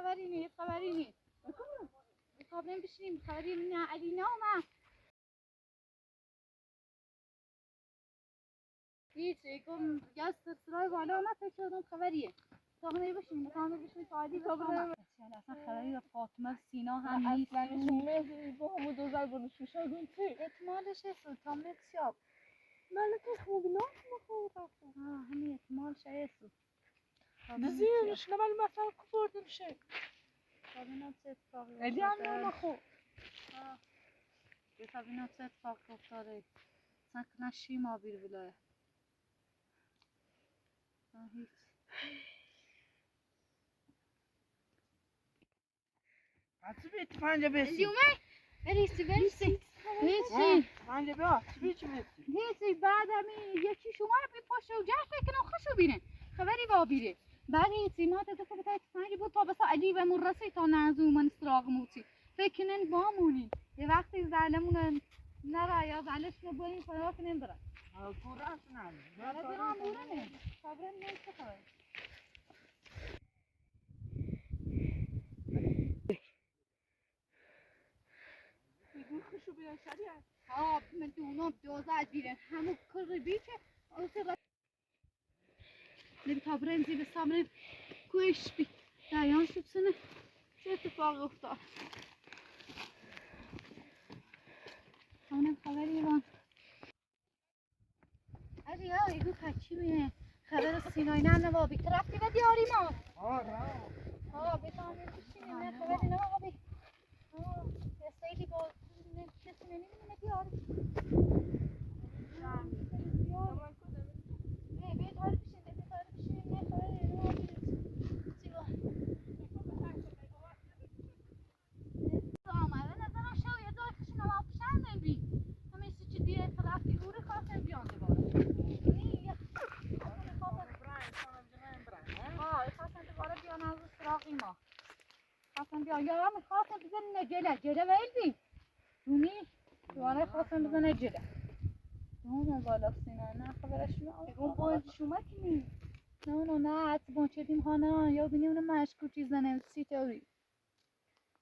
خبری نیست میخوام بشینیم خبری نه علی نامه هیچ گم گاز سرای بالا ما فکر کردم خبریه میخوام بشینیم تا علی اصلا خبری فاطمه سینا هم نیست اصلا مهدی با همون دو زبانش میشدون چی؟ احتمالش هست تا مکسیاب ملکه خوبی نام همین احتمالش هست بزیرش نمال مثلا کفردیم شه ببینم چه اتفاقی علی هم نام خو ببینم چه اتفاقی افتاده سنک نشی ما بیر بلای هیچ حتی بیت پنجه بسی اليومين بريسي هيسي پنجه بیا چی هيسي بعد همین یکی شما رو بیپاشه و جه فکر کنم خوشو بینه خبری با بیره بعد هیچی ما تدفع بتاعت پنجه بود تا بس علی و مرسی تا نازو من استراغ موتی فکر کنن بامونین یه وقتی زعلمونن نرا یا زعلش نبوین فرا کنن برن کورش نه برا مورنه خبرن نیست خبر خوشو بیا شریعت من دونم دوزد بیرن همون کل بیچه نبی تابرن زی بسامرن کوش بی دایان شد سنه چه اتفاق افتاد همونم خبری من علی ها ایگو کچی بینه خبر سینای نه نوابی رفتی و دیاری ما بفهمیم بشینیم نه خبری نوابی یه سیلی با کسی نمیدونه دیاری یا میخواستم بزن جله ویل دونی دوانه خواستم بزنه جله نه بالا سینا نه خبرش اون باید شما کنی نه حتی بانچه ها نه یا بینی اون مشکو چیزنه سی تاوری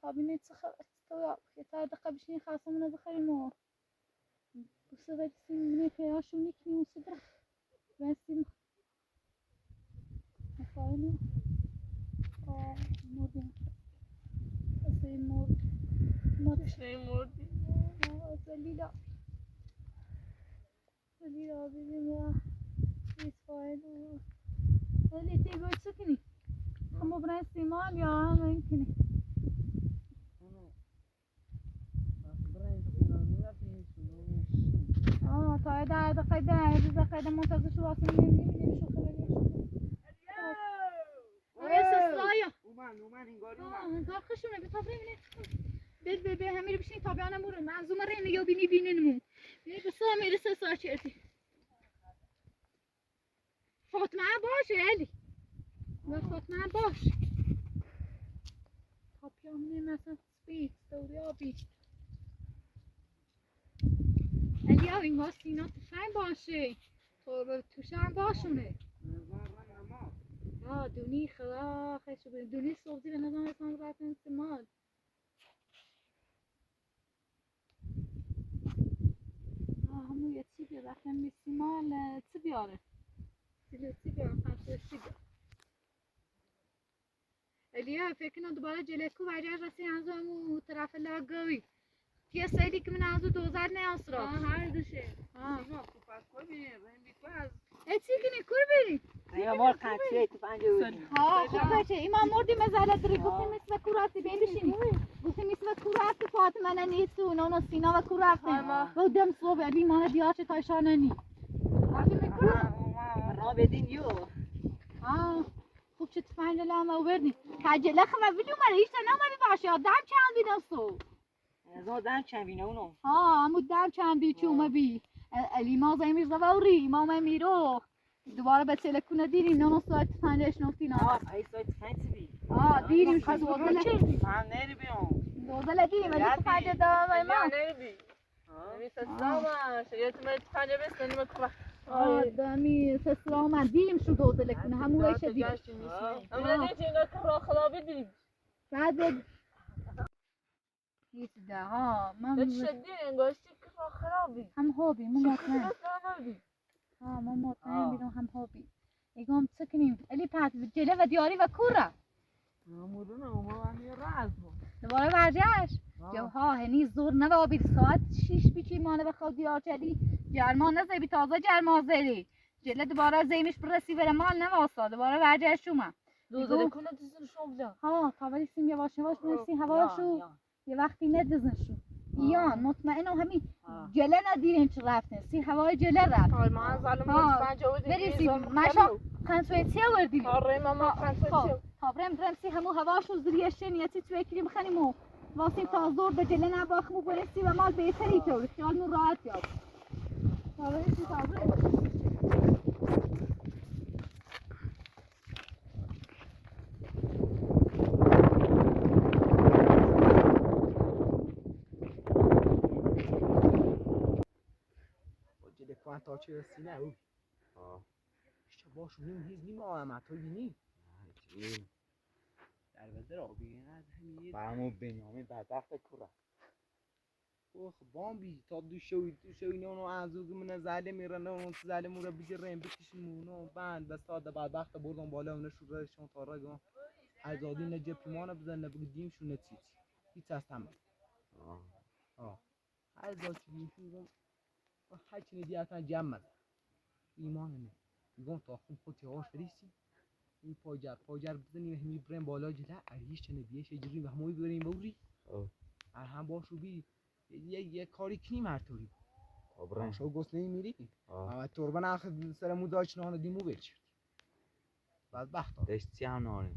تا بینی چه خبر تو یه تا دقیقه بشینی خواستم بخوریم و بسه بسیم بینی پیراشو نیکنیم و سبرا بسیم مفاهیم مردیم بسه مردی زلیلا ببینیم و ایسفاید و ولی تی باید چه کنی؟ همه برای استیمال یا همه این کنی؟ تا در دقیقه منتظر شو واسه نمیبینیم شو خبری سسرایا اومن انگار انگار خشونه به تابره بینید به همین بشین تابعانم برو منظومه رینه یا بینیمون بینید بسه همین سسرا چرتی فاطمه باشه علی فاطمه باش تابعانه مثلا سپید دوری آبی علی ها این سینا تفنگ باشه توشه هم باشونه دونی خدا خیشو بینید دونی صوبزی به نظام رسان رفتن سمال همون یه چی بیار رفتن میسیمال چی بیاره چی بیاره خمسه چی بیاره الیا فکر کنم دوباره جلکو برگشت رسی هنزو همون طرف لاگوی یه سیدی که من هنزو دوزر نیاز را هر دوشه سیما کپاس کوی بینیم بیکواز چی کنی کور بری یا مار قطعه تو پنجه بودیم خب بچه ایما مردی مزالت داری گفتیم مثل کوراستی بین بشینی گفتیم مثل کوراستی فاطمه ننیست و نونو سینا و کوراستی و دم صبح علی مانه بیاچه تایشانه نی را بدین یو خوب چه تفنگ لامه و بردی تجله خمه ویدیو مره ایشتا نماری باشه دم چند بیدم سو از ما دم چند بینه اونو همون دم چند بی چومه بی علی ما زمیر زوری ما میرو دوباره به تلکونه دیری نونو ساعت تفنگش نفتی نه ای سایت فنسی بی دیریم شد دوزله من نری بیام دوزله دیریم ولی تفنگ دارم ما نری بی نمیسه سلامش یه تو باید تفنگه بستنیم کبه دمی سسرا من دیریم شد دوزله کنه همون ویشه دیریم اما ندید اینا که را خلابی دید بعد هیچ ها من شدی انگاشتی که خرابی هم هابی مو مطمئن نبی ها ما مطمئن بیدم هم هابی ایگام سکنیم الی پس جله و دیاری و کورا مامورون اومو همی راز دوباره برگشت جو ها هنی زور نوابید ساعت 6 بیچی مانه بخواد دیار چلی جرمان نزدی تازه جرمان زدی جله دوباره زیمش برسی بره مال نواستا دوباره برگشت شما دوزده کنه دیزن شغل ها تا ولی سیم یواش یواش مرسی هواشو یه وقتی ندزنشو ایان مطمئنم همین جله ندیرین چه رفتن سی هوای جله رفت ما ظالم پنجاه و برسی ماشا خنسویتی وردی آره ماما خنسویتی تا برم سی همو هواشو زریشته نیتی تو اکری بخنیم و واسه تا زور به جله نباخمو برسی و مال بهتری طور خیالمون راحت یاد تا برسی تا برم تا چه رسینه او işte boş neyim hiç neyim o ama to yini در بدر آبی نه همین برامو بنیامین بدبخت کورا اوه بامبی تا دوشوی نه اونو ازوگ من زله میرن اون زله مورا بگیرن بکشیم اونو بند بس تا بدبخت بردم بالا اون شورشون تا رگم ازادی نه جپیمانو بزنه بگیدیم شو نتیت هیچ از تمام ازاد چیزی هرچی ندیاتن جمع ایمان نه میگم تا خون خودی هاش فریسی این پاجر بزنیم همی بریم بالا جله عریش چنه بیش اجری و هموی بریم بوری هم باشو بی یه کاری کنیم هر طوری شو گسله میری اما توربن آخر سر موداچ نه دیمو برچ بدبخت دشتی هم نانی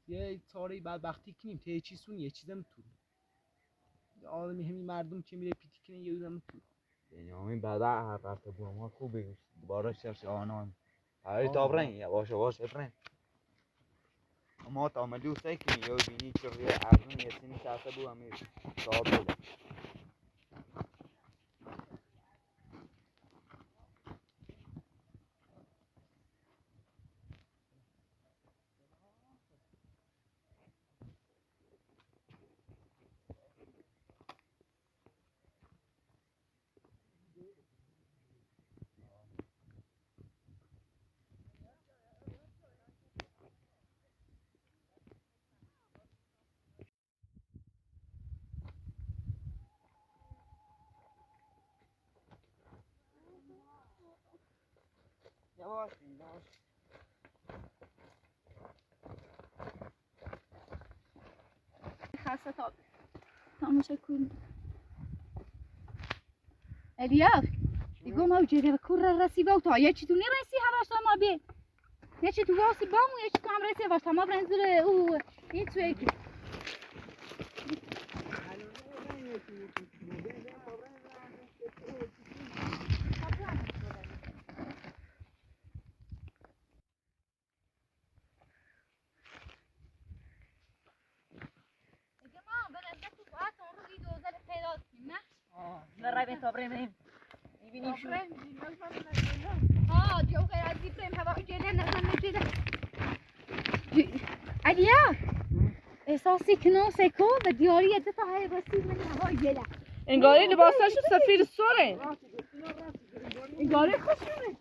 یه چاره بدبختی کنیم ته چی سون یه چیزم تو آدمی همین مردم که میره پیتی کنه یه روزم تو بنیامین بعد هر رفته بونما خوبه بارا شرش آنان هایی تا برن یواش یواش برن اما تا ملیو سیکنی یا بینی چه روی ارزون یه سینی ساسه بو همیر صاحب بده یواش خاصة طب تماشا كل الياف يقوم اوجري بكرة راسي بوتا يا چي توني راسي هواش ما بي يا چي تو واسي بامو يا چي تو هم راسي هواش ما برنزل او يتو اكي نه رای تا بریم میبینیم شو ها جو غير عندي بريم هوا جينا نزلنا كده عليا احساسي کنو سکو و دیاری ادتا های رسید من هوا جله انگاری لباساشو سفیر سوره انگاری خوشونه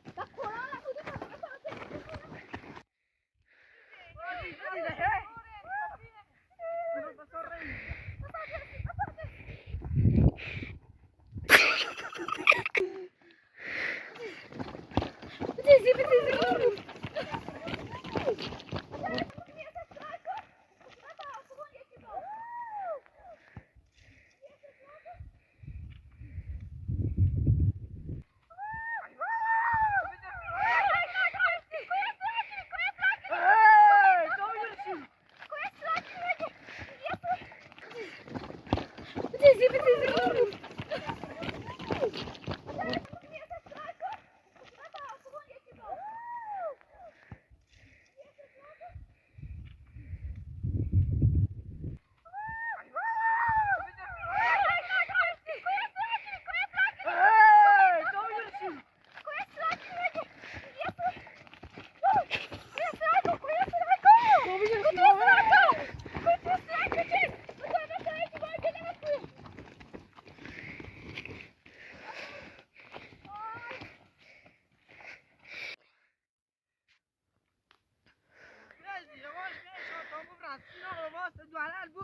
راست دواره البو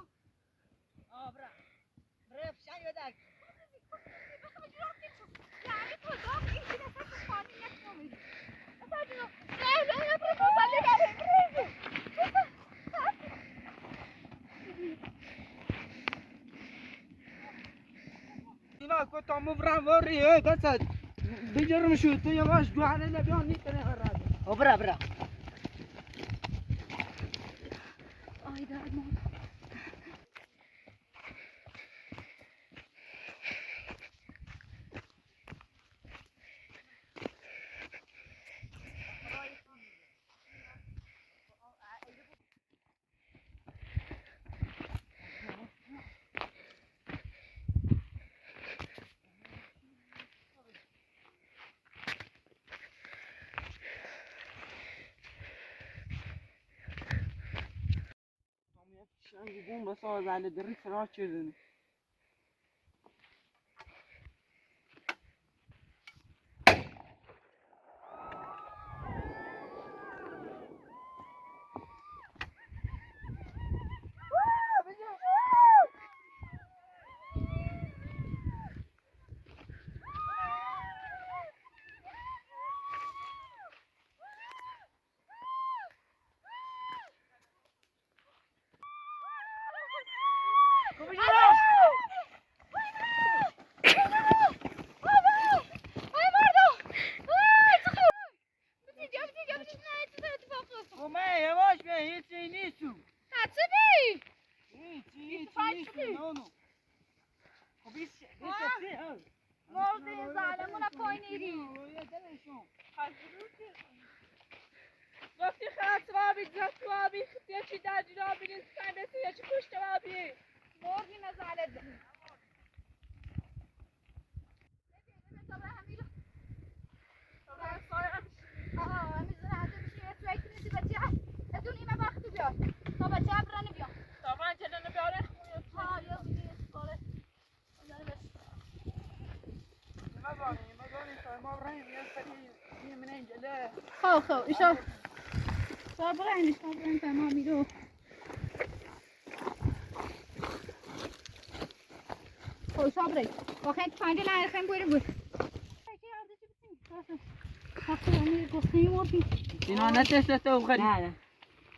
برا فشان یادک یعنی تو داغ این که دست تو خانی نکنید اصلا جنو نه برو بازاله گره اینا کو تامو برام وری قصد بجرم شو تو یواش دواره لبیان نیتنه هراده برا آی درمان شنگی بوم بساز علی دری سراغ چیزنی گفتی خط وابی زفت وابی یکی در جرا بیرین سکن بسی یکی پشت وابی مردی نزالت طبعا جلانه بیاره خب ایشا صابرین تمامی رو خب صابرین واقعا پنجه نرخیم بویره بود اینا نتشت تو خری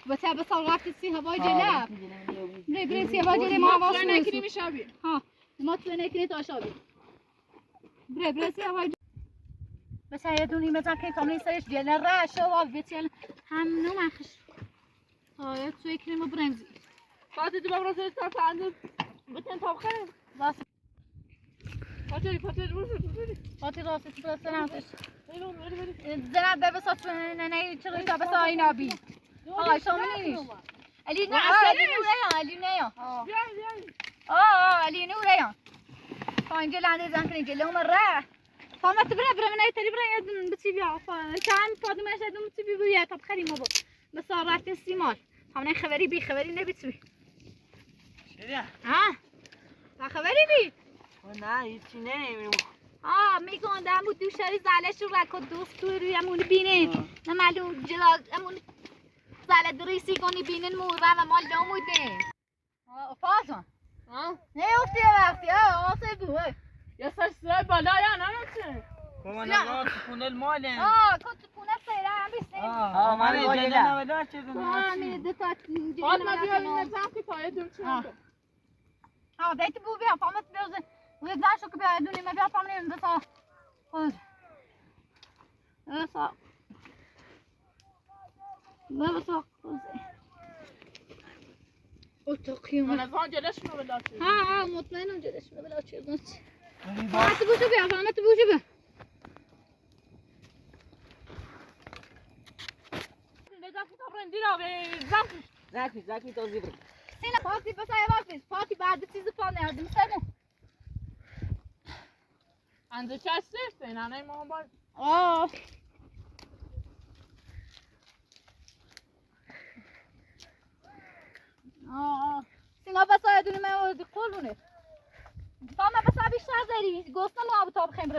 بس بس رفت سی هوای جلب بری سی هوای جلب ما واسه نکری میشابی ها ما تو نکنی تا شابی بری سی هوای بس یه دونی مثلا که کاملی سرش جلب را شو بیتیل هم نو مخش ها تو کریم برنزی فاتی تو بغرا سرش تا فاندو بتن تا بخره واس فاتی فاتی راستی تو بس ناتش بری زنب ده بس نه چرا تا بس آینا بی آقا شامنیش علی نه علی نوریا علی نوریا فانجا لانده زنکنی جلو مرة فما تبرا من أي تري برا بتسيبيها كان فاطمة شادو بتسيبي بيها طب خلي ما بس صارت السيمال همنا خبري بي خبري نبي تسوي شده ها خبري بي نه هیچی نمیمونم میگن دارم بود دوشاری زالش رو رکود دوست تو روی امون بینه نه معلوم جلا امون زاله دریسی کنی بینن مورا و مال دوموده فاطمه نه افتی وقتی آسه بوه یا سر سرای بالا یا نمیشه کمان راست خونه الماله كنت تكون سيرة عم بيسير من جلنا ولا چیز من دتات فاطمه بیا این نظام که پایه دون چه بيت بو بيها فهمت بيوزن ويبدأ شو كبير دوني ما بيها فهمني بس خذ بس ما بس خذ وتقييم من نظام جلش رو بلا چه مطمئنم جدش بلا چیز نچ فهمت بو شو بيها فهمت بو شو بيها زاكي توزي بري سينا فاتي بس هاي وقفت فاتي بعد تيجي فاني هذا مسمو انده چه سفته این انه ما باید سينا بس هاي دوني ما ودي قولوني فما بس هاي بيشتغل زي قوسنا ما أبو طاب خمر